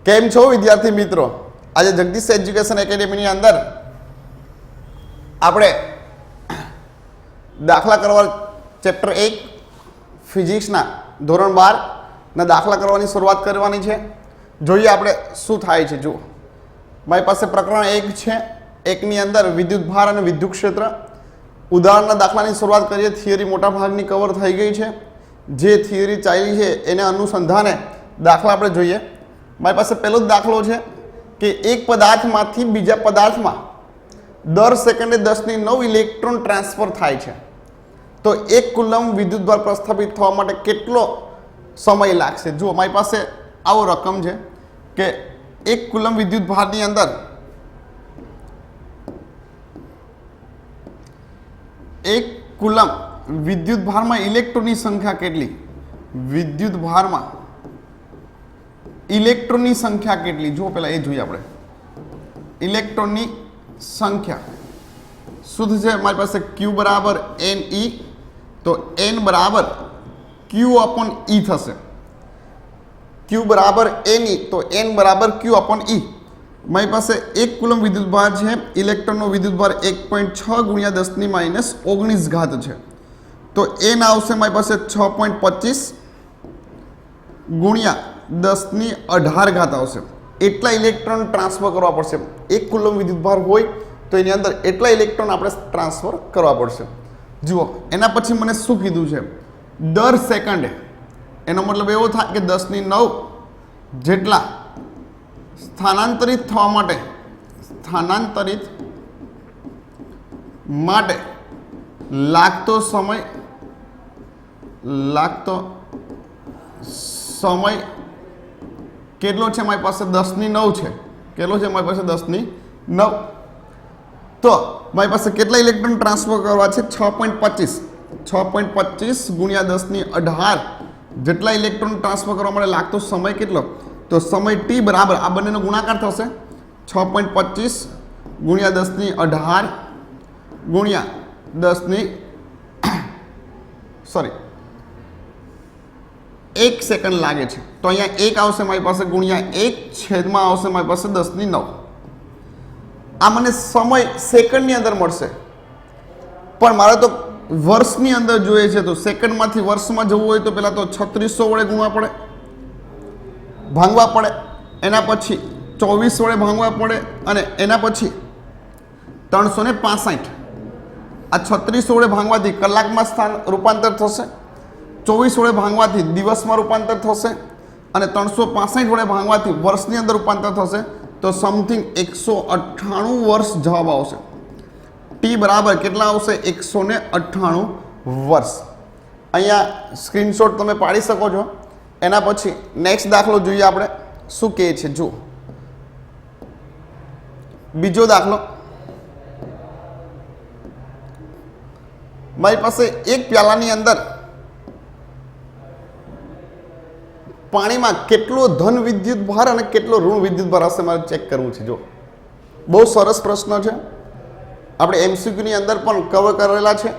કેમ છો વિદ્યાર્થી મિત્રો? આજે જગદીશ એજ્યુકેશન એકેડેમીની અંદર આપણે દાખલા કરવા ચેપ્ટર 1 ફિઝિક્સના ધોરણ 12 ના દાખલા કરવાની શરૂઆત કરવાની છે. જોઈએ આપણે શું થાય છે. જુઓ, મારી પાસે પ્રકરણ 1 છે. 1 ની અંદર વિદ્યુત ભાર અને વિદ્યુત ક્ષેત્ર ઉદાહરણના દાખલાની શરૂઆત કરીએ. થિયરી મોટા ભાગની કવર થઈ ગઈ છે. જે થિયરી ચાલી છે એને અનુસંધાને દાખલા આપણે જોઈએ. મારી પાસે પહેલો જ દાખલો છે કે એક પદાર્થમાંથી બીજા પદાર્થમાં દર સેકન્ડે 10⁹ ઇલેક્ટ્રોન ટ્રાન્સફર થાય છે. તો 1 કુલમ વિદ્યુતભાર પ્રસ્થાપિત થવા માટે કેટલો સમય લાગશે? જુઓ, મારી પાસે આવો રકમ છે કે 1 કુલમ વિદ્યુતભારની અંદર 1 કુલમ વિદ્યુતભારમાં ઇલેક્ટ્રોનની સંખ્યા કેટલી? વિદ્યુતભારમાં ઇલેક્ટ્રોનની સંખ્યા કેટલી? જુઓ, પહેલા એ જોઈએ આપણે. ઇલેક્ટ્રોનની સંખ્યા શુદ્ધ છે મારી પાસે Q બરાબર Ne, તો N બરાબર Q/E થશે. Q બરાબર Ne, તો N બરાબર Q/E. મારી પાસે 1 કુલમ વિદ્યુતભાર છે. ઇલેક્ટ્રોનનો વિદ્યુતભાર 1.6 × 10⁻19 છે. તો N આવશે મારી પાસે 6.25 ગુણ્યા 10⁻18 આવશે. એટલા ઇલેક્ટ્રોન ટ્રાન્સફર કરવા પડશે. 1 કુલમ વિદ્યુતભાર હોય તો એની અંદર એટલા ઇલેક્ટ્રોન આપણે ટ્રાન્સફર કરવા પડશે. જુઓ, એના પછી મને શું કીધું છે? દર સેકન્ડે. એનો મતલબ એવો થાય કે 10⁹ જેટલા સ્થાનાંતરિત થવા માટે લાગતો સમય કેટલો છે? મારી પાસે 10⁹ છે. કેટલો છે મારી પાસે? 10⁹. તો મારી પાસે કેટલા ઇલેક્ટ્રોન ટ્રાન્સફર કરવા છે? 6.25 ગુણ્યા 10⁻18 જેટલા ઇલેક્ટ્રોન ટ્રાન્સફર કરવા માટે લાગતો સમય કેટલો? તો સમય T બરાબર આ બંનેનો ગુણાકાર થશે. 6.25 ગુણ્યા 10⁻18 ગુણ્યા 1 સેકન્ડ લાગે છે. તો અહીંયા 1 આવશે મારી પાસે ગુણ્યા 1 છેદમાં આવશે મારી પાસે 10⁹. આ મને સમય સેકન્ડની અંદર મળશે, પણ મારે તો વર્ષની અંદર જોઈએ છે. તો સેકન્ડમાંથી વર્ષમાં જવું હોય તો પહેલાં તો 3600 વડે ભાંગવા પડે, એના પછી 24 વડે ભાંગવા પડે, અને એના પછી 365. આ 3600 વડે ભાંગવાથી કલાકમાં સ્થાન રૂપાંતર થશે, 24 વડે ભાંગવાથી દિવસમાં રૂપાંતર થશે, અને 365 વડે ભાંગવાથી વર્ષની અંદર રૂપાંતર થશે. તો સમથિંગ 198 વર્ષ જવાબ આવશે. T બરાબર કેટલા આવશે? 198 વર્ષ. અહીંયા સ્ક્રીનશોટ તમે પાડી શકો છો. એના પછી નેક્સ્ટ દાખલો જોઈએ આપણે શું કહે છે. જુઓ, બીજો દાખલો. મારી પાસે એક પ્યાલાની અંદર પાણીમાં કેટલો ધન વિદ્યુત ભાર અને કેટલો ઋણ વિદ્યુત ભાર હશે મારે ચેક કરવું છે. જો, બહુ સરસ પ્રશ્ન છે. આપણે MCQની અંદર પણ કવર કરેલા છે.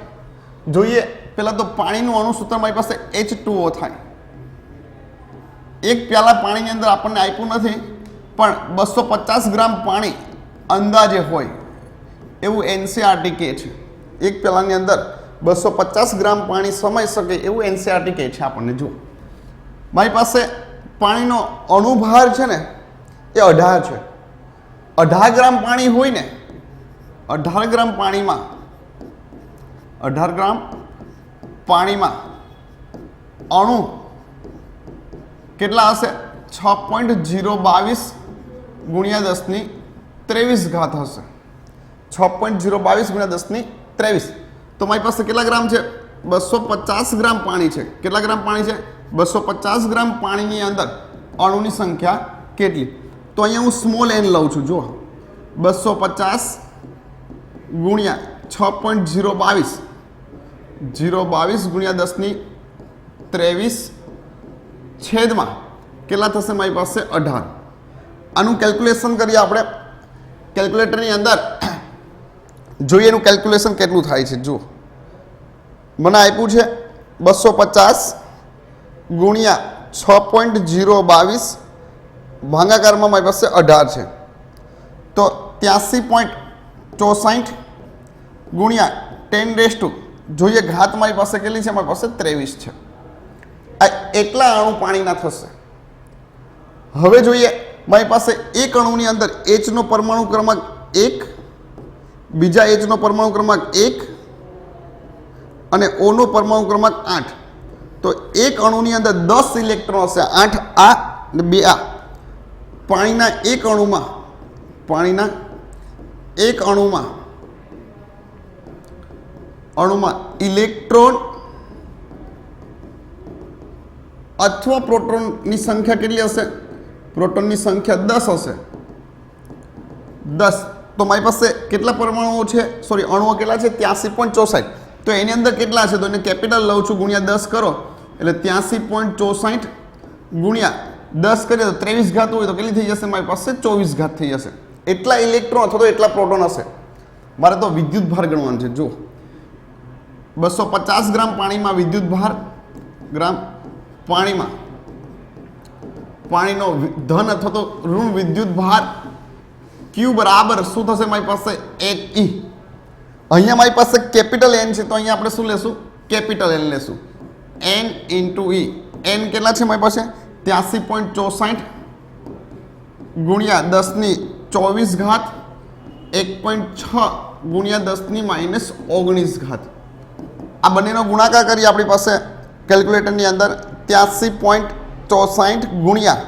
જોઈએ, પહેલાં તો પાણીનું અણુસૂત્ર મારી પાસે H2O થાય. એક પ્યાલા પાણીની અંદર આપણને આપ્યું નથી, પણ 250 ગ્રામ પાણી અંદાજે હોય એવું NCERT કહે છે. એક પ્યાલાની અંદર 250 ગ્રામ પાણી સમાઈ શકે એવું NCERT કહે છે આપણને. જુઓ, મારી પાસે પાણીનો અણુભાર છે ને એ 18 છે. 18 ગ્રામ પાણી હોય ને, 18 ગ્રામ પાણીમાં અણુ કેટલા હશે? 6.022 ગુણ્યા 10⁻23 હશે. 6.022 ગુણ્યા 10⁻23. તો મારી પાસે કેટલા ગ્રામ છે? 250 ગ્રામ પાણી છે. કેટલા ગ્રામ પાણી છે? 250 ગ્રામ પાણીની અંદર અણુની સંખ્યા કેટલી? તો અહીંયા હું સ્મોલ n લઉં છું. જુઓ, 250 ગુણ્યા 6.022 ગુણ્યા 10⁻23 છેદમાં કેટલા થશે? મારી પાસે 18. આનું કેલ્ક્યુલેશન કરીએ આપણે. કેલ્ક્યુલેટરની અંદર જોઈએ એનું કેલ્ક્યુલેશન કેટલું થાય છે. જુઓ, મને આપ્યું છે 250 ગુણ્યા 6.022 ભાગાકારમાં મારી પાસે 18 છે તો 83.64 ગુણ્યા 10 જોઈએ ઘાત મારી પાસે કેટલી છે? મારી પાસે 23 છે. આ એટલા અણુ પાણીના થશે. હવે જોઈએ મારી પાસે એક અણુની અંદર H નો પરમાણુ ક્રમાંક 1, બીજા H નો પરમાણુ ક્રમાંક 1 અને O નો પરમાણુ ક્રમાંક 8. તો એક અણુની અંદર 10 ઇલેક્ટ્રોન હશે, 8 આ અને 2 આ. પાણીના એક અણુમાં ઇલેક્ટ્રોન અથવા પ્રોટોનની સંખ્યા કેટલી હશે? પ્રોટોનની સંખ્યા 10 હશે. 10. તો મારી પાસે કેટલા પરમાણુઓ છે? સોરી, અણુઓ કેટલા છે? 83.64. તો એની અંદર કેટલા છે? તો એને કેપિટલ લઉં છું, ગુણ્યા 10 કરો એટલે 83.64 ગુણ્યા 10 કરીએ તો 23 ઘાત હોય તો કેટલી થઈ જશે? મારી પાસે 24 ઘાત થઈ જશે. એટલા ઇલેક્ટ્રોન અથવા તો એટલા પ્રોટોન હશે. મારે તો વિદ્યુત ભાર ગણવાનું છે. જો 250 ગ્રામ પાણીમાં વિદ્યુત ભાર, પાણીનો ધન અથવા તો ઋણ વિદ્યુત ભાર Q બરાબર શું થશે? મારી પાસે 1 E. અહીંયા મારી પાસે કેપિટલ N છે તો અહીંયા આપણે શું લેશું? કેપિટલ N લેશું. N into E. N કેટલા છે મારી પાસે? 83.64 ગુણ્યા 10⁻²4 ઘાત 1.6 ગુણ્યા 10⁻−19 ઘાત. આ બંનેનો ગુણાકાર કરીએ આપણી પાસે કેલ્ક્યુલેટરની અંદર. 83.64 ગુણ્યા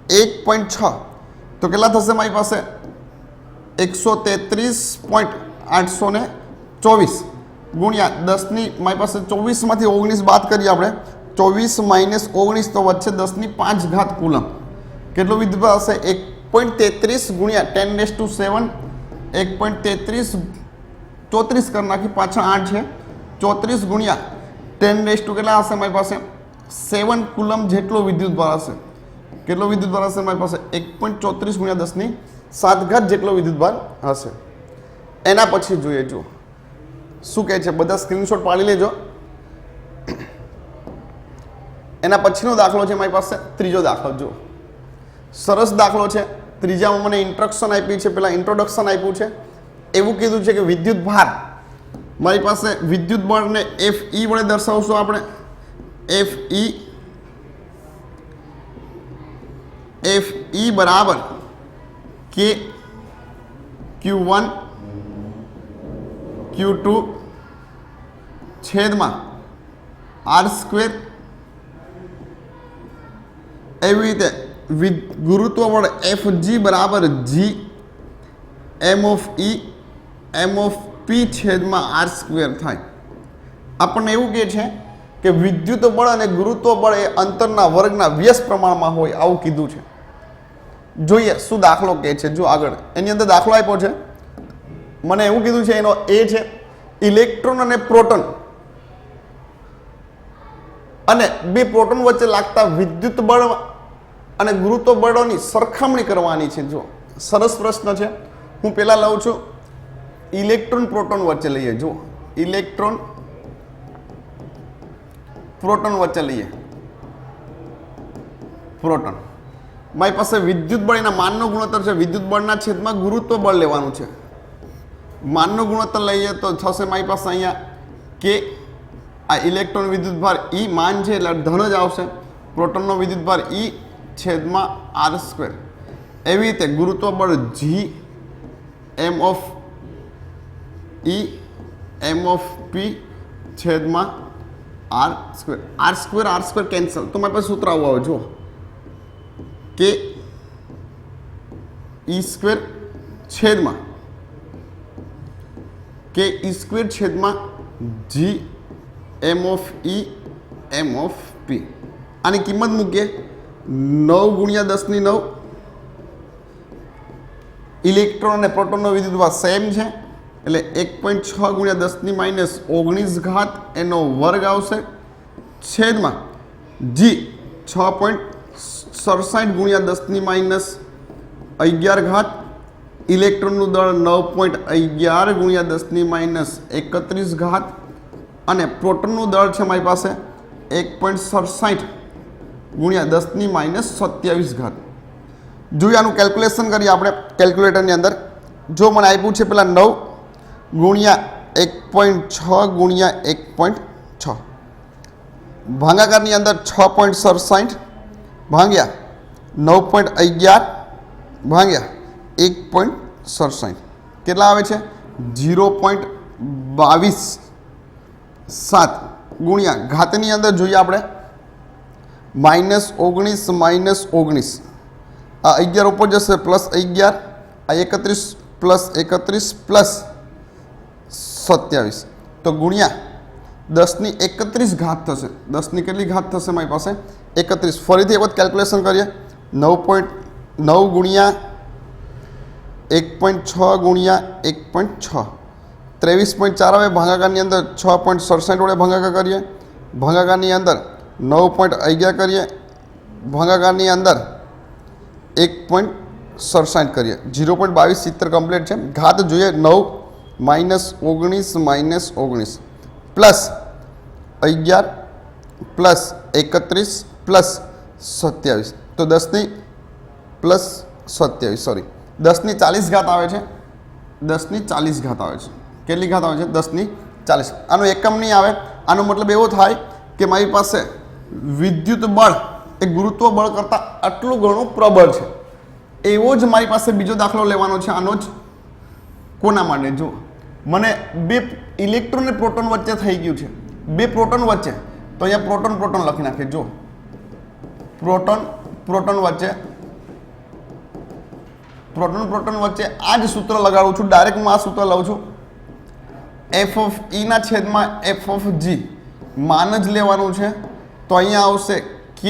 1.6 તો કેટલા થશે મારી પાસે? 133.824 ગુણ્યા 10 મારી પાસે 24માંથી 19 બાદ કરીએ આપણે. 24 - 19 તો વચ્ચે 10⁵ ઘાત કુલમ. કેટલો વિદ્યુતભાર હશે? 1.33 ગુણ્યા 10⁻7 1.33 34 કરી નાખી, પાછળ 8 છે. 34 ગુણ્યા 10 કેટલા હશે મારી પાસે? 7 કુલમ જેટલો વિદ્યુતભાર હશે. કેટલો વિદ્યુતભાર હશે મારી પાસે? 1.34 ગુણ્યા 10⁻7 ઘાત જેટલો વિદ્યુતભાર હશે. એના પછી જોઈએ, જો શું કહે છે, બધા સ્ક્રીનશોટ પાડી લેજો. એના પછીનો દાખલો છે મારી પાસે ત્રીજો દાખલો. જો સરસ દાખલો છે. ત્રીજામાં મને ઇન્ટ્રોડક્શન આપી છે, પેલા ઇન્ટ્રોડક્શન આપ્યું છે. એવું કીધું છે કે વિદ્યુત ભાર મારી પાસે વિદ્યુત બળને Fe વડે દર્શાવશું આપણે. Fe બરાબર K Q1 Q2 છેદમાં R². એવી રીતે ગુરુત્વ બળ Fg બરાબર G M(E)M(P) છેદમાં R² થાય. આપણને એવું કહે છે કે વિદ્યુત બળ અને ગુરુત્વ બળ એ અંતરના વર્ગના વ્યસ્ત પ્રમાણમાં હોય, આવું કીધું છે. જોઈએ શું દાખલો કહે છે. જો આગળ એની અંદર દાખલો આપ્યો છે, મને એવું કીધું છે, એનો એ છે ઇલેક્ટ્રોન અને પ્રોટોન અને બે પ્રોટોન વચ્ચે લાગતા વિદ્યુત બળ અને ગુરુત્વ બળોની સરખામણી કરવાની છે. જો સરસ પ્રશ્ન છે. હું પહેલા લઉં છું ઇલેક્ટ્રોન પ્રોટોન વચ્ચે લઈએ. જો ઇલેક્ટ્રોન પ્રોટોન વચ્ચે લઈએ. પ્રોટોન મારી પાસે વિદ્યુત બળ એના માનનો ગુણોત્તર છે. વિદ્યુત બળના છેદમાં ગુરુત્વ બળ લેવાનું છે. માનનો ગુણોત્તર લઈએ તો થશે મારી પાસે અહીંયા કે આ ઇલેક્ટ્રોન વિદ્યુતભાર E માન છે એટલે ધન જ આવશે. પ્રોટોનનો વિદ્યુતભાર E છેદમાં R². એવી રીતે ગુરુત્વ બળ G M(E)M(P) છેદમાં R². કેન્સલ. તો મારી પાસે સૂત્ર આવું આવે. જો કે E² છેદમાં G M(E)M(P). આની કિંમત મૂકીએ. 9 ગુણ્યા 10⁹. ઇલેક્ટ્રોન અને પ્રોટોનનો વિદ્યુતભાર સેમ છે એટલે 1.6 ગુણ્યા 10⁻19 ઘાત એનો વર્ગ આવશે. છેદમાં G 6.67 ગુણ્યા 10⁻11 ઘાત. ઇલેક્ટ્રોનનું દળ 9.11 ગુણ્યા 10⁻31 ઘાત અને પ્રોટોનનું દળ છે મારી પાસે 1.67 ગુણ્યા 10⁻27 ઘાત. જોઈએ આનું કેલ્ક્યુલેશન કરીએ આપણે કેલ્ક્યુલેટરની અંદર. જો મને આપ્યું છે પેલા 9 ગુણ્યા 1.6 ગુણ્યા 1.6 ભાગાકારની અંદર 6.67 ભાગ્યા 9.11 ભાગ્યા 1.67 કેટલા આવે છે 0.22 ગુણ્યા ઘાતની અંદર જોઈએ આપણે -19 આ 11 ઉપર જશે +11 આ 31 +31 +27 તો ગુણ્યા 10 ની 31 ઘાત થશે. 10 ની કેટલી ઘાત થશે મારી પાસે 31. ફરીથી એક વખત કેલ્ક્યુલેશન કરીએ 9.9 ગુણ્યા 1.6 ગુણ્યા 1.6 23.4 આવે ભાગાકારની અંદર 6.67 વડે ભાગાકાર કરીએ ભાગાકારની અંદર 9.11 કરીએ ભાગાકારની અંદર 1.67 કરીએ 0.22 કમ્પ્લીટ છે. ઘાત જોઈએ 9 -19 પ્લસ 11 પ્લસ 31 પ્લસ 27 તો 10 ની પ્લસ 27 સોરી 10 ની 40 ઘાત આવે છે. 10 ની 40 ઘાત આવે છે. કેટલી ઘાત આવે છે 10 ની 40. આનો એકમ નહીં આવે. આનો મતલબ એવો થાય કે મારી પાસે વિદ્યુત બળ એ ગુરુત્વ બળ કરતાં આટલું ઘણું પ્રબળ છે. એવો જ મારી પાસે બીજો દાખલો લેવાનો છે આનો જ. કોના માટે જો મને 2 ઇલેક્ટ્રોન અને પ્રોટોન વચ્ચે થઈ ગયું છે 2 પ્રોટોન વચ્ચે તો અહીંયા પ્રોટોન લખી નાખીએ. જો પ્રોટોન વચ્ચે આ જ સૂત્ર લગાડું છું. ડાયરેક્ટ હું આ સૂત્ર લઉં છું f ઓફ e ના છેદમાં f ઓફ g માન જ લેવાનું છે. તો અહીંયા આવશે k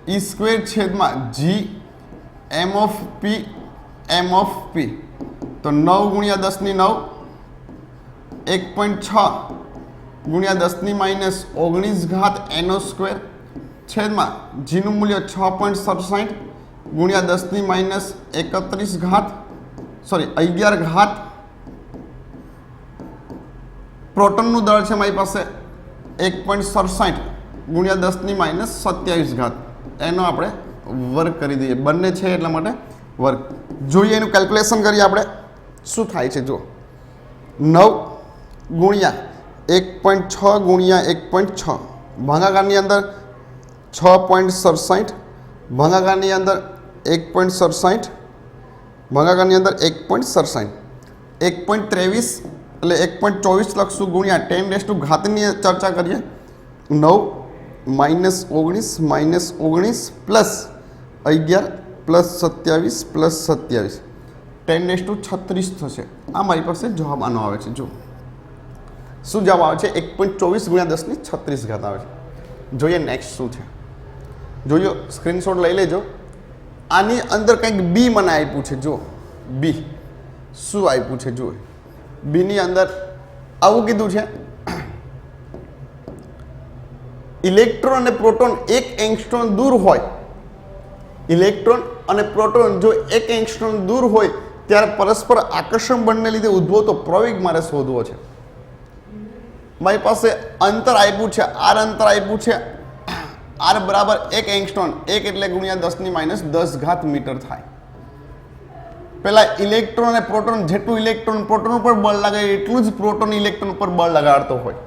e સ્ક્વેર છેદમાં g m ઓફ p તો 9 ગુણ્યા 10 ની 9 1.6 ગુણ્યા 10 ની -19 ઘાત એનો સ્ક્વેર છેદમાં જીનું મૂલ્ય 6.67 ગુણ્યા 10 ની -31 ઘાત 11 ઘાત પ્રોટોનનું દળ છે મારી પાસે 1.67 ગુણ્યા 10 ની -27 ઘાત એનો આપણે વર્ગ કરી દઈએ. બંને છે એટલા માટે વર્ગ. જોઈએ એનું કેલ્ક્યુલેશન કરીએ આપણે શું થાય છે. જો 9 ગુણ્યા 1.6 ગુણ્યા 1.6 ભાગાકારની અંદર 6.67 ભાગાકારની અંદર 1.67 ભાગાકારની અંદર 1.67 1.23 એટલે 1.24 લખશું ગુણ્યા 10 ઘાતની ચર્ચા કરીએ 9 -19 પ્લસ 11 પ્લસ 27 પ્લસ 27 10⁻36 થશે. આ મારી પાસે જવાબ આનો આવે છે. જો શું જવાબ આવે છે 1.24 ગુણ્યા 10 ની 36 ઘાત આવે છે. જોઈએ નેક્સ્ટ શું છે. જોયો સ્ક્રીનશોટ લઈ લેજો. આની અંદર કંઈક બી મને આપ્યું છે. જો બી શું આપ્યું છે. જો બીની અંદર આવું કીધું છે ઇલેક્ટ્રોન અને પ્રોટોન 1 એંગસ્ટ્રોમ દૂર હોય. ઇલેક્ટ્રોન અને પ્રોટોન જો 1 એંગસ્ટ્રોમ દૂર હોય ત્યારે પરસ્પર આકર્ષણ બળને લીધે ઉદ્ભવતો પ્રવેગ મારે શોધવો છે. મારી પાસે અંતર આપ્યું છે આર અંતર આપ્યું છે આર બરાબર 1 એંગસ્ટ્રોમ 1 એટલે ગુણ્યા 10 ની -10 ઘાત મીટર થાય. પેલા ઇલેક્ટ્રોન અને પ્રોટોન જેટલું ઇલેક્ટ્રોન પ્રોટોન ઉપર બળ લાગે એટલું જ પ્રોટોન ઇલેક્ટ્રોન ઉપર બળ લગાડતો હોય.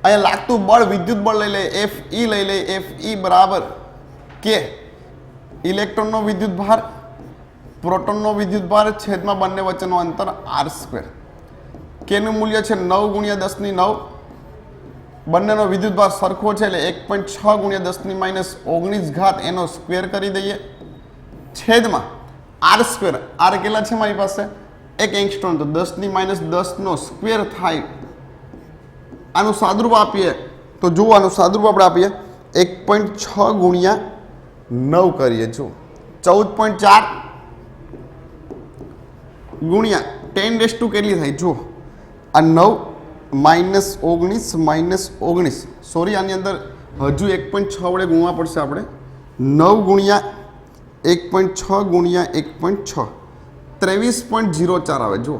અહીંયા લાગતું બળ વિદ્યુત બળ લઈ લે Fe લઈ લે Fe બરાબર k ઇલેક્ટ્રોનનો વિદ્યુત ભાર પ્રોટોનનો વિદ્યુત ભાર છેદમાં બંને વચ્ચેનો અંતર r². કેનું મૂલ્ય છે 9 ગુણ્યા 10 ની 9 બંનેનો વિદ્યુત ભાર સરખો છે એટલે 1.6 ગુણ્યા 10 ની -19 ઘાત એનો સ્ક્વેર કરી દઈએ છેદમાં r². r કેટલા છે મારી પાસે 1 એંગસ્ટ્રોમ તો 10 ની -10 નો સ્ક્વેર થાય. આનું સાદુરૂપ આપીએ તો જુઓ આનું સાદુરૂપ આપણે આપીએ 1.6 ગુણ્યા 9 કરીએ. જો 14.4 ગુણ્યા 10⁻⁰ કેટલી થાય. જો આ 9 -19 સોરી આની અંદર હજુ 1.6 વડે ગુણવા પડશે આપણે. 9 ગુણ્યા 1.6 ગુણ્યા 1.6 23.04 આવે. જો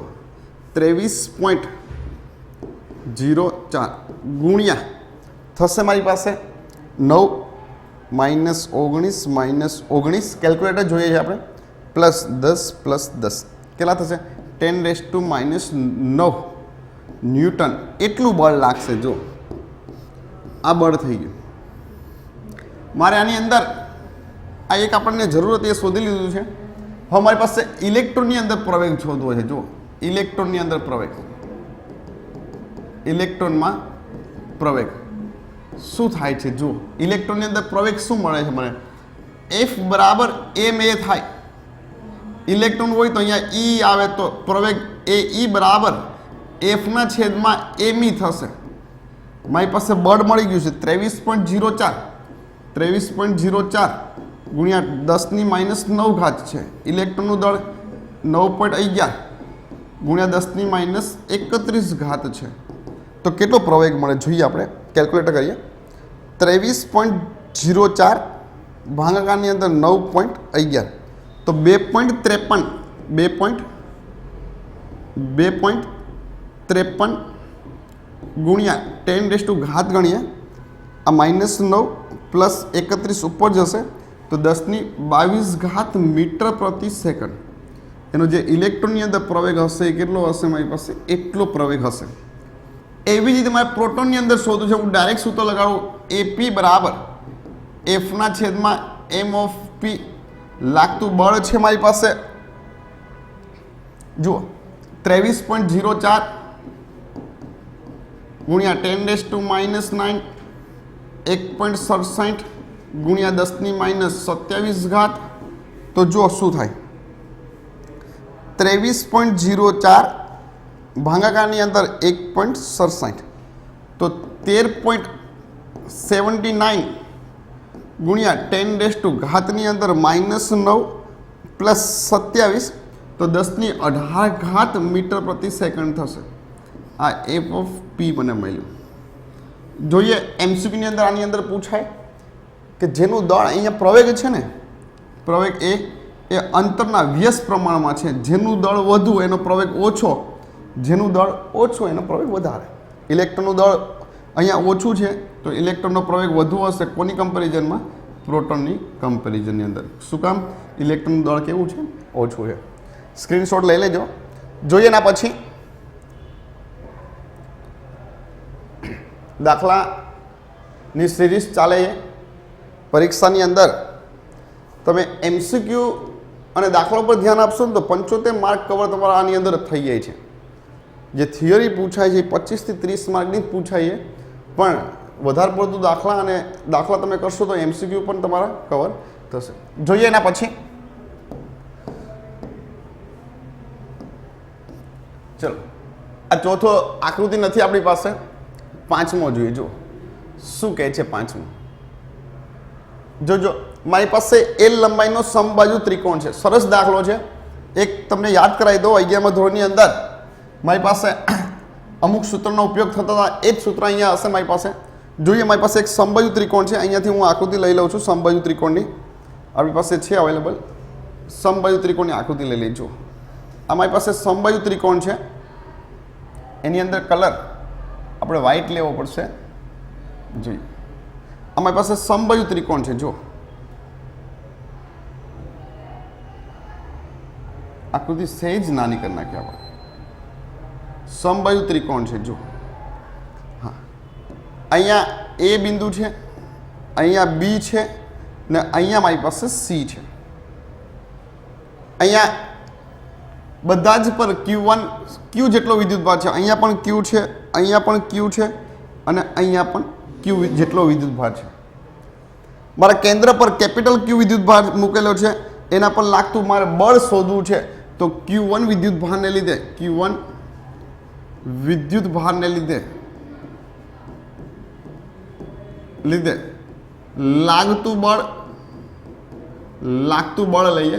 23.04 ગુણ્યા થશે મારી પાસે 9 -19 કેલ્ક્યુલેટર જોઈએ છે આપણે +10 કેટલા થશે 10⁻⁹ ન્યૂટન એટલું બળ લાગશે. જો આ બળ થઈ ગયું. મારે આની અંદર આ એક આપણને જરૂર હતી એ શોધી લીધું છે. હવે મારી પાસે ઇલેક્ટ્રોનની અંદર પ્રવેગ શોધવો છે. જો ઇલેક્ટ્રોનની અંદર પ્રવેગ, ઇલેક્ટ્રોનમાં પ્રવેગ શું થાય છે? જો ઇલેક્ટ્રોનની અંદર પ્રવેગ શું મળે છે મને? F બરાબર ma થાય. ઇલેક્ટ્રોન હોય તો અહીંયા E આવે તો પ્રવેગ એ E બરાબર Fના છેદમાં me થશે. મારી પાસે બળ મળી ગયું છે 23.04 ગુણ્યા 10⁻⁹ છે. ઇલેક્ટ્રોનનું દળ 9.11 ગુણ્યા 10⁻31 છે. તો કેટલો પ્રવેગ મળે જોઈએ આપણે કેલ્ક્યુલેટર કરીએ. 23.04 ભાગાકારની અંદર 9.11 તો 2.53 ગુણ્યા 10⁻⁴ ગણીએ. આ -9 + 31 ઉપર જશે તો 10⁻22 મીટર પ્રતિ સેકન્ડ. એનો જે ઇલેક્ટ્રોનની અંદર પ્રવેગ હશે એ કેટલો હશે? મારી પાસે એટલો પ્રવેગ હશે. એવી જ રીતે મારે પ્રોટોનની અંદર શોધવું છે. હું ડાયરેક્ટ સૂત્ર લગાડું. AP બરાબર Fના છેદમાં m(p) લાગતું બળ છે મારી પાસે. જુઓ 23.04 ગુણ્યા 10⁻⁹ 1.67 ગુણ્યા 10⁻⁻27 તો જુઓ શું થાય. 23.04 ભાગાકારની અંદર 1.67 તો 13.79 ગુણ્યા 10⁻⁻ની અંદર -9 + 27 તો 10⁻18 મીટર પ્રતિ સેકન્ડ થશે. આ F(p) મને મળ્યું. જોઈએ MCQની અંદર આની અંદર પૂછાય કે જેનું દળ અહીંયા પ્રવેગ છે ને, પ્રવેગ એ અંતરના વ્યસ્ત પ્રમાણમાં છે. જેનું દળ વધુ એનો પ્રવેગ ઓછો, જેનું દળ ઓછો એનો પ્રવેગ વધારે. ઇલેક્ટ્રોનનું દળ અહીંયા ઓછું છે તો ઇલેક્ટ્રોનનો પ્રવેગ વધુ હશે. કોની કમ્પેરિઝનમાં? પ્રોટોનની કમ્પેરિઝનની અંદર. શું કામ? ઇલેક્ટ્રોનનું દળ કેવું છે? ઓછું છે. સ્ક્રીનશોટ લઈ લેજો. જોઈએ ના પછી દાખલાની સિરીઝ ચાલે છે. પરીક્ષાની અંદર તમે MCQ અને દાખલા પર ધ્યાન આપશો ને તો 75 માર્ક કવર તમારા આની અંદર થઈ જાય છે. જે થિયરી પૂછાય છે 25 થી 30 માર્કની જ પૂછાય છે, પણ વધારે પડતું દાખલા તમે કરશો તો MCQ પણ તમારા કવર થશે. જોઈએ એના પછી ચલો આ ચોથો આકૃતિ નથી આપણી પાસે, પાંચમો જોઈએ. જો શું કહે છે પાંચમો? જોજો મારી પાસે L લંબાઈનો સમબાજુ ત્રિકોણ છે. સરસ દાખલો છે. એક તમને યાદ કરાવી દો. 11મા ધોરણની અંદર મારી પાસે અમુક સૂત્રનો ઉપયોગ થતો હતા. એ જ સૂત્ર અહીંયા હશે મારી પાસે. જોઈએ મારી પાસે એક સમબાજુ ત્રિકોણ છે. અહીંયાથી હું આકૃતિ લઈ લઉં છું સમબાજુ ત્રિકોણની. આપણી પાસે છે અવેલેબલ. સમબાજુ ત્રિકોણની આકૃતિ લઈ લેજો. આ મારી પાસે સમબાજુ ત્રિકોણ છે. એની અંદર કલર આપણે વ્હાઇટ લેવો પડશે. જોઈએ અમારી પાસે સમબાજુ ત્રિકોણ છે. જો આકૃતિ સહેજ નાની કરી નાખી આપણે. સમબાજુ ત્રિકોણ છે. જો હા, અહીંયા A બિંદુ છે, અહીંયા B છે ને અહીંયા મારી પાસે C છે. અહીંયા બધા જ પર Q જેટલો વિદ્યુતભાર છે. અહીંયા પણ Q છે, અહીંયા પણ Q છે અને અહીંયા પણ Q જેટલો વિદ્યુતભાર છે. મારા કેન્દ્ર પર કેપિટલ Q વિદ્યુતભાર મૂકેલો છે. એના પર લાગતું મારે બળ શોધવું છે. તો Q1 વિદ્યુતભારને લીધે લાગતું બળ લઈએ.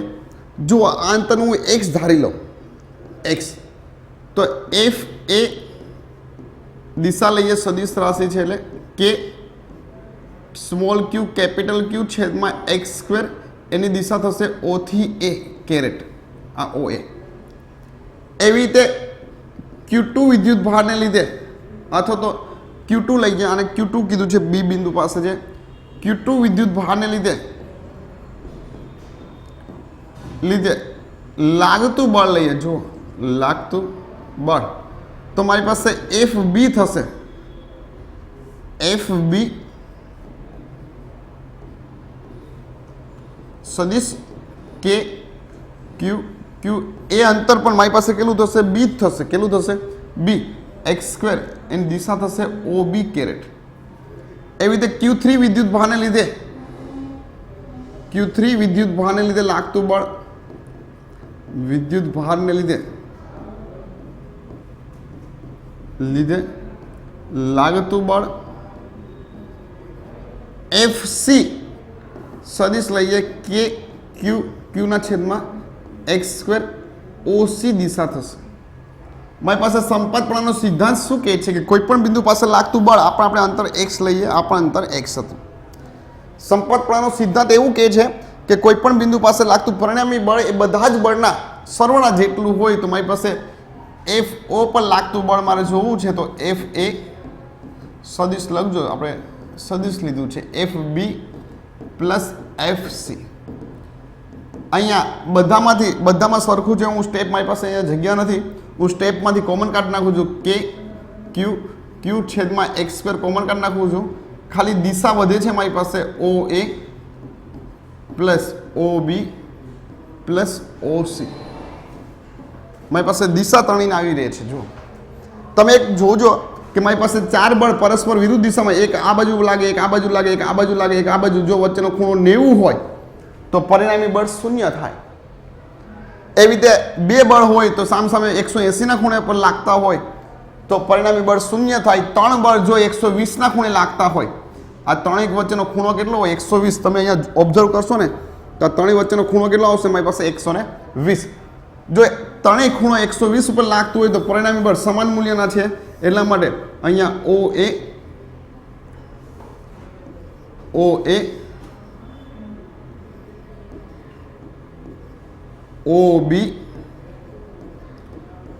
જો આ અંતરનું હું x ધારી લઉં, x તો F એ દિશા લઈએ સદિશ રાશિ છે એટલે કે સ્મોલ q કેપિટલ Q છેદમાં x² એની દિશા થશે O થી A કેરેટ. આ OA. એવી રીતે Q2 વિદ્યુતભારને લીધે અથવા તો Q2 લઈ ગયા અને Q2 કીધું છે B બિંદુ પાસે છે. Q2 વિદ્યુત ભારને લીધે લાગતું બળ લઈએ, જો લાગતું બળ, તો મારી પાસે FB થશે. FB સદિશ કે ક્યુ ક્યુ એ અંતર પણ મારી પાસે કેટલું થશે? B જ થશે. કેટલું થશે? B. x² એની દિશા થશે OB કેરેટ. એવી રીતે Q3 વિદ્યુત ભારને લીધે લાગતું બળ, વિદ્યુત ભારને લીધે લાગતું બળ FC સદિશ લઈએ કે ક્યુના છેદમાં x² OC દિશા થશે. મારી પાસે સંપતપણાનો સિદ્ધાંત શું કહે છે કે કોઈ પણ બિંદુ પાસે લાગતું બળ આપણે અંતર x લઈએ, આપણા અંતર x હતું. સંપતપણાનો સિદ્ધાંત એવું કહે છે કે કોઈ પણ બિંદુ પાસે લાગતું પરિણામી બળ એ બધા જ બળના સરવાળા જેટલું હોય. તો મારી પાસે FO પર લાગતું બળ મારે જોવું છે, તો FA સદિશ લખજો, આપણે સદિશ લીધું છે FB પ્લસ FC. અહીંયા બધામાં સરખું છે. હું સ્ટેપ, મારી પાસે અહીંયા જગ્યા નથી, હું સ્ટેપમાંથી કોમન કાઢી નાખું છું. કે ક્યુ છેદમાં x² કોમન કાઢી નાખું છું. ખાલી દિશા વધે છે મારી પાસે OA plus OB plus OC. મારી પાસે દિશા તણીને આવી રહી છે. જો તમે એક જોજો કે મારી પાસે 4 બળ પરસ્પર વિરુદ્ધ દિશામાં, એક આ બાજુ લાગે, એક આ બાજુ લાગે, એક આ બાજુ લાગે, એક આ બાજુ, જો વચ્ચેનો ખૂણો 90 હોય તો પરિણામી બળ 0 થાય. એવી રીતે 2 બળ હોય તો સામસામે 180ના ખૂણે પર લાગતા હોય તો પરિણામી બળ 0 થાય. 3 બળ જો 120ના ખૂણે લાગતા હોય, આ ત્રણેય વચ્ચેનો ખૂણો કેટલો હોય? 120. તમે અહીંયા ઓબ્ઝર્વ કરશો ને તો આ ત્રણેય વચ્ચેનો ખૂણો કેટલો આવશે? મારી પાસે 120. જો ત્રણેય ખૂણો 120 ઉપર લાગતું હોય તો પરિણામી બળ સમાન મૂલ્યના છે. એટલા માટે અહીંયા OA OB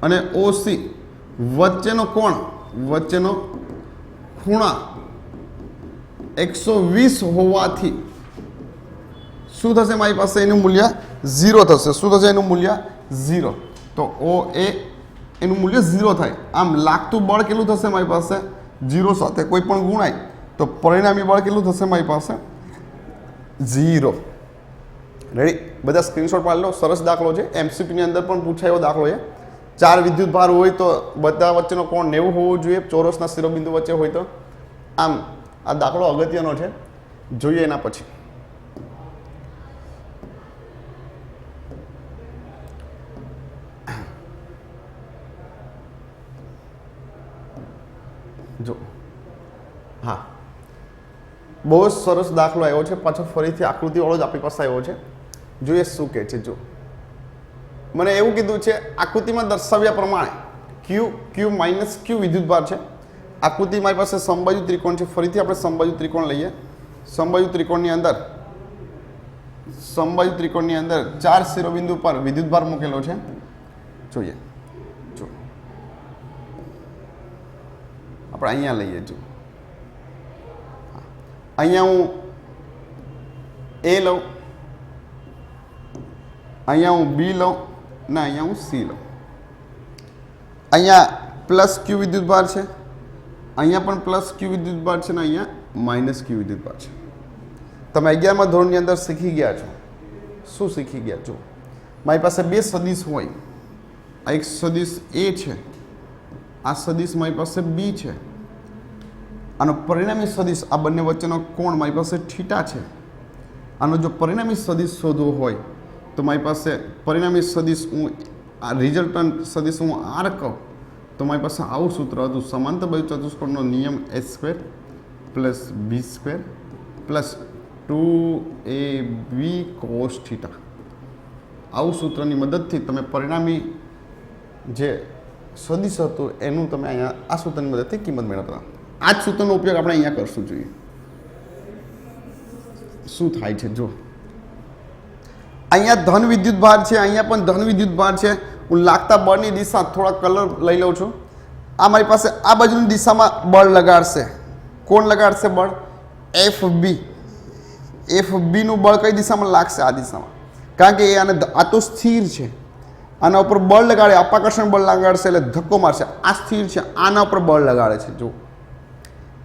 અને OC વચ્ચેનો કોણ, વચ્ચેનો ખૂણા 120 હોવાથી શું થશે? મારી પાસે એનું મૂલ્ય 0 થશે. શું થશે? એનું મૂલ્ય 0. તો OA એનું મૂલ્ય 0 થાય. આમ લાગતું બળ કેટલું થશે? મારી પાસે 0 સાથે કોઈ પણ ગુણાય તો પરિણામી બળ કેટલું થશે? મારી પાસે 0. રેડી? બધા સ્ક્રીનશોટ પાડી લો. સરસ દાખલો છે, MCQની અંદર પણ પૂછાયો દાખલો છે. 4 વિદ્યુત ભાર હોય તો બધા વચ્ચેનો કોણ 90 હોવો જોઈએ, ચોરસના શિરોબિંદુ વચ્ચે હોય તો. આમ આ દાખલો અગત્યનો છે. જોઈએ એના પછી જો, હા, બહુ જ સરસ દાખલો આવ્યો છે. પાછો ફરીથી આકૃતિવાળો જ આપણી પાસે આવ્યો છે. જોઈએ શું કહે છે. જો મને એવું કીધું છે આકૃતિમાં દર્શાવ્યા પ્રમાણે Q માઇનસ Q વિદ્યુતભાર છે. આકૃતિ મારી પાસે સમબાજુ ત્રિકોણ છે. ફરીથી આપણે સમબાજુ ત્રિકોણ લઈએ. સમબાજુ ત્રિકોણની અંદર 4 શિરોબિંદુ પર વિદ્યુતભાર મૂકેલો છે. જોઈએ, જો આપણે અહીંયા લઈએ. જો અહીંયા હું A લઉં, અહીંયા હું B લઉં ને અહીંયા હું C લઉં. અહીંયા પ્લસ Q વિદ્યુતભાર છે, અહીંયા પણ પ્લસ Q વિદ્યુતભાર છે ને અહીંયા માઇનસ Q વિદ્યુતભાર છે. તમે 11મા ધોરણની અંદર શીખી ગયા છો. શું શીખી ગયા? જો મારી પાસે 2 સદિશ હોય. આ એક સદિશ A છે, આ સદિશ મારી પાસે B છે. આનો પરિણામી સદિશ, આ બંને વચ્ચેનો કોણ મારી પાસે થીટા છે. આનો જો પરિણામી સદિશ શોધવો હોય તો મારી પાસે પરિણામી સદિશ, હું આ રિઝલ્ટન્ટ સદિશ હું R કહું તો મારી પાસે આવું સૂત્ર હતું. સમાંતર બાજુ ચતુષ્કોણનો નિયમ h² plus b² plus 2ab cos θ. આવું સૂત્રની મદદથી તમે પરિણામી જે સદિશ હતું એનું તમે અહીંયા આ સૂત્રની મદદથી કિંમત મેળવતા. આ જ સૂત્રનો ઉપયોગ આપણે અહીંયા કરશું. જોઈએ શું થાય છે. જો અહીંયા ધન વિદ્યુત ભાર છે, અહીંયા પણ ધન વિદ્યુત ભાર છે. હું લાગતા બળની દિશા થોડા કલર લઈ લઉં છું. આ મારી પાસે આ બાજુની દિશામાં બળ લગાડશે. કોણ લગાડશે બળ? FB. એફ બીનું બળ કઈ દિશામાં લાગશે? આ દિશામાં, કારણ કે એ આને આ તો સ્થિર છે, આના ઉપર બળ લગાડે, અપાકર્ષણ બળ લગાડશે એટલે ધક્કો મારશે. આ સ્થિર છે, આના ઉપર બળ લગાડે છે. જો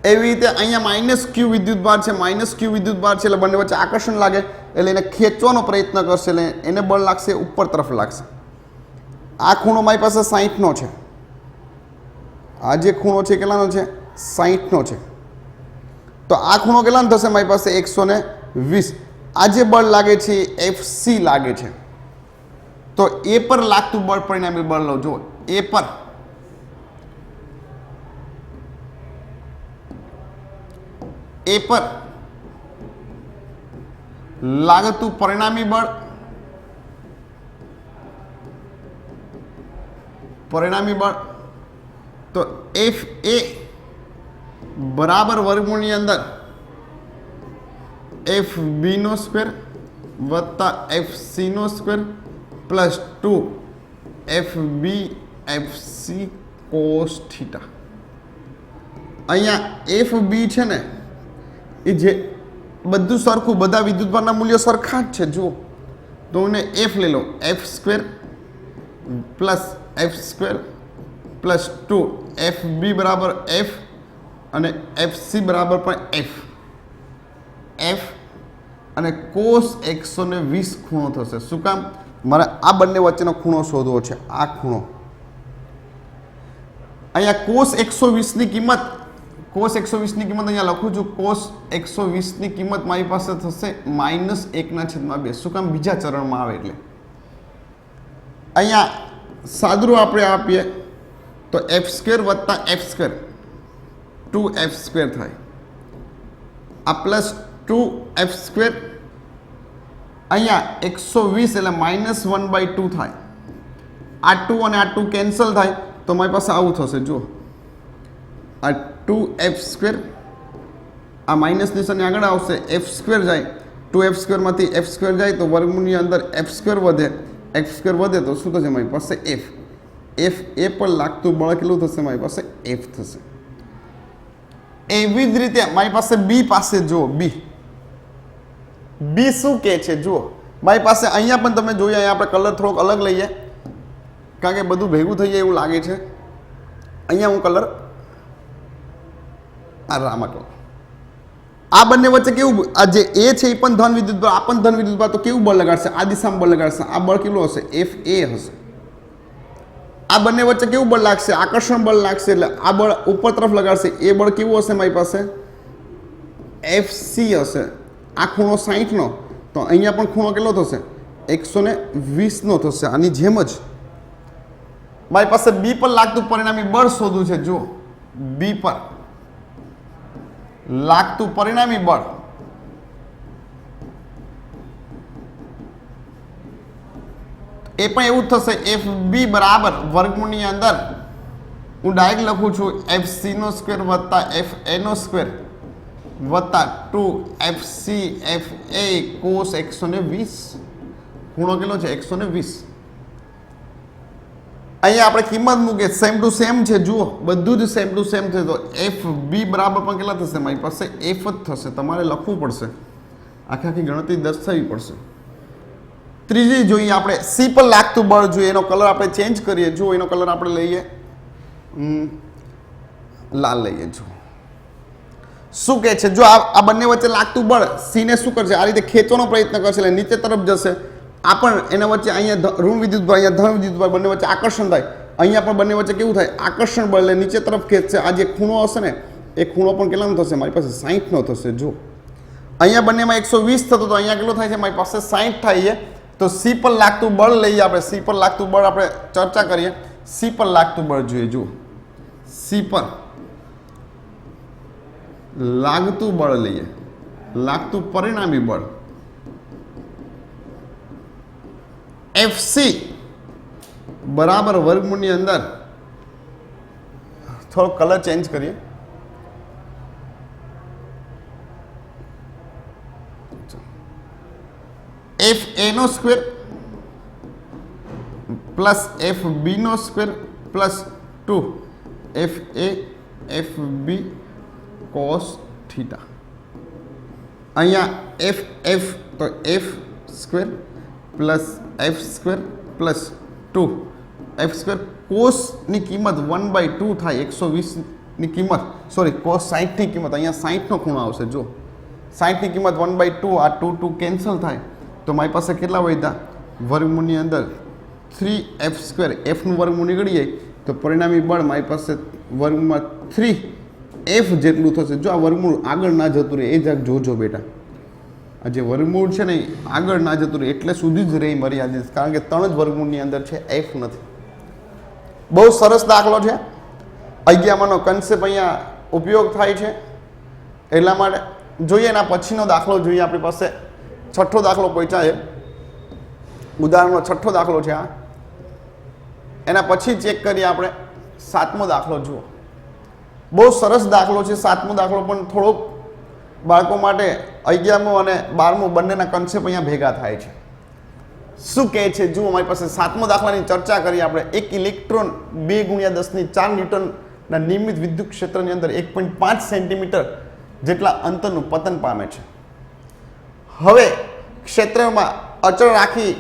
એવી રીતે અહીંયા માઇનસ ક્યુ વિદ્યુતભાર છે, માઇનસ ક્યુ વિદ્યુતભાર છે એટલે બંને વચ્ચે આકર્ષણ લાગે એટલે એને ખેંચવાનો પ્રયત્ન કરશે એટલે એને બળ લાગશે, ઉપર તરફ લાગશે. આ ખૂણો મારી પાસે 60નો છે. આ જે ખૂણો છે કેટલાનો છે? 60નો છે. તો આ ખૂણો કેટલાનો થશે? મારી પાસે 120. આ જે બળ લાગે છે એ FC લાગે છે. તો એ પર લાગતું બળ પરિણામી બળ લો. જો એ પર લાગતું પરિણામી બળ તો એફ એ બરાબર વર્ગમૂળની અંદર એફ બીનો સ્ક્વેર વત્તા એફ સીનો square plus 2 F B F C cos theta. અહીંયા એફ બી છે ને એ જે બધું સરખું, બધા વિદ્યુતભારના મૂલ્યો સરખા જ છે. જુઓ તો એને એફ લઈ લો, F square plus F square plus 2 F B બરાબર એફ અને એફ સી બરાબર પણ એફ અને કોસ 120 ખૂણો થશે. શું કામ? મારે આ બંને વચ્ચેનો ખૂણો શોધવો છે. આ ખૂણો અહીંયા કોસ 120ની કિંમત, કોસ 120ની કિંમત અહીંયા લખું છું. કોસ 120ની કિંમત મારી પાસે થશે -1/2. શું કામ? બીજા ચરણમાં આવે એટલે. અહીંયા સાદરું આપણે આપીએ તો એફ સ્ક્વેર વત્તા એફ સ્ક્વેર 2f સ્ક્વેર થાય. આ પ્લસ 2f સ્ક્વેર અહીંયા 120 એટલે -1/2 થાય. આ 2 અને આ 2 કેન્સલ થાય તો મારી પાસે આવું થશે. જુઓ આ 2f સ્ક્વેર, આ માઇનસ નિશાની આગળ આવશે, એફ સ્ક્વેર જાય, 2f સ્ક્વેરમાંથી એફ સ્ક્વેર જાય તો વર્ગમૂળની અંદર એફ સ્ક્વેર વધે, એફ સ્ક્વેર વધે તો શું થશે? મારી પાસે એફ એ પર લાગતું બળ કેટલું થશે? મારી પાસે એફ થશે. એવી જ રીતે મારી પાસે બી પાસે જુઓ, બી શું કહે છે? જુઓ મારી પાસે અહીંયા પણ તમે જોઈએ, અહીંયા આપણે કલર થોડોક અલગ લઈએ કારણ કે બધું ભેગું થઈ જાય એવું લાગે છે. અહીંયા હું કલર આમાં કલર, આ બંને વચ્ચે કેવું, આ જે એ છે એ પણ ધન વિદ્યુતભાર, આ પણ ધન વિદ્યુતભાર, તો કેવું બળ લગાડશે? આ દિશામાં બળ લગાડશે. આ બળ કેટલું હશે? એફ એ હશે. આ બંને વચ્ચે કેવું બળ લાગશે? આકર્ષણ બળ લાગશે એટલે આ બળ ઉપર તરફ લગાડશે. એ બળ કેવું હશે મારી પાસે? એફ સી હશે. આ ખૂણો 60નો તો અહીંયા પણ ખૂણો કેટલો થશે? 120નો થશે. આની જેમ જ મારી પાસે બી પર લાગતું પરિણામી બળ શોધવું છે. જુઓ બી પર લાગતું પરિણામી બળ એ પણ એવું જ થશે. એફ બી બરાબર વર્ગમૂળની અંદર હું ડાયરેક્ટ લખું છું એફ સી નો સ્ક્વેર વત્તા એફ એ નો સ્ક્વેર વત્તા 2 F C F A cos 120. ખૂણો કેટલો છે? 120. અહીંયા આપણે કિંમત મૂકીએ, સેમ ટુ સેમ છે. જુઓ બધું જ સેમ ટુ સેમ છે. તો એફ બી બરાબર પણ કેટલા થશે? મારી પાસે એફ જ થશે. તમારે લખવું પડશે, આખી ગણતરી દર્શાવવી પડશે. ત્રીજી જોઈએ આપણે, સી પર લાગતું બળ જોઈએ. એનો કલર આપણે ચેન્જ કરીએ. જુઓ એનો કલર આપણે લઈએ લાલ લઈએ. જુઓ શું કહે છે? જો આ બંને વચ્ચે લાગતું બળ સીને શું કરશે? આ રીતે ખેંચવાનો પ્રયત્ન કરશે એટલે નીચે તરફ જશે. આ પણ એના વચ્ચે અહીંયા ઋણ વિદ્યુતભાર, અહીંયા ધન વિદ્યુતભાર, બંને વચ્ચે આકર્ષણ થાય. અહીંયા પણ બંને વચ્ચે કેવું થાય? આકર્ષણ બળ એટલે નીચે તરફ ખેંચશે. આ જે ખૂણો હશે ને એ ખૂણો પણ કેટલાનો થશે? મારી પાસે 60નો થશે. જો અહીંયા બંનેમાં 120 થતો તો અહીંયા કેટલો થાય છે? મારી પાસે 60 થાય છે. તો સી પર લાગતું બળ લઈએ આપણે. સી પર લાગતું બળ આપણે ચર્ચા કરીએ. સી પર લાગતું બળ જોઈએ. જુઓ સી પર લાગતું બળ લઈએ, લાગતું પરિણામી બળ એફસી બરાબર વર્ગમૂળની અંદર, થોડો કલર ચેન્જ કરીએ. એફ એ નો સ્ક્વેર પ્લસ એફ બી નો square plus 2 F A F B cos theta. અહીંયા એફ તો F square plus F square plus 2 F square કોસની કિંમત 1/2 થાય 120ની કિંમત સોરી કોસ 60ની કિંમત અહીંયા 60નો ખૂણો આવશે જો 60ની કિંમત 1/2 આ 2 કેન્સલ થાય તો મારી પાસે કેટલા વધ્યા વર્ગમૂળની અંદર 3f સ્ક્વેર એફનું વર્ગમૂળ નીકળી જાય તો પરિણામી બળ મારી પાસે વર્ગમાં 3f જેટલું થશે જો આ વર્ગમૂળ આગળ ના જતું રહે એ જ જોજો બેટા આ જે વર્ગમૂળ છે ને એ આગળ ના જતું રહે એટલે સુધી જ રહી મર્યાદિત કારણ કે 3 જ વર્ગમૂળની અંદર છે f નથી બહુ સરસ દાખલો છે અગિયારમાંનો કન્સેપ્ટ અહીંયા ઉપયોગ થાય છે એટલા માટે જોઈએ એના પછીનો દાખલો જોઈએ આપણી પાસે છઠ્ઠો દાખલો પહોંચ્યા છે ઉદાહરણનો છઠ્ઠો દાખલો છે આ એના પછી ચેક કરીએ આપણે સાતમો દાખલો જુઓ બહુ સરસ દાખલો છે સાતમો દાખલો પણ થોડોક બાળકો માટે 11મો અને 12મો બંનેના કન્સેપ્ટ અહીંયા ભેગા થાય છે શું કહે છે જુઓ અમારી પાસે સાતમો દાખલાની ચર્ચા કરીએ આપણે એક ઇલેક્ટ્રોન 2×10⁴ ન્યૂટનના નિયમિત વિદ્યુત ક્ષેત્રની અંદર 1.5 સેન્ટીમીટર જેટલા અંતરનું પતન પામે છે હવે ક્ષેત્રમાં અચળ રાખી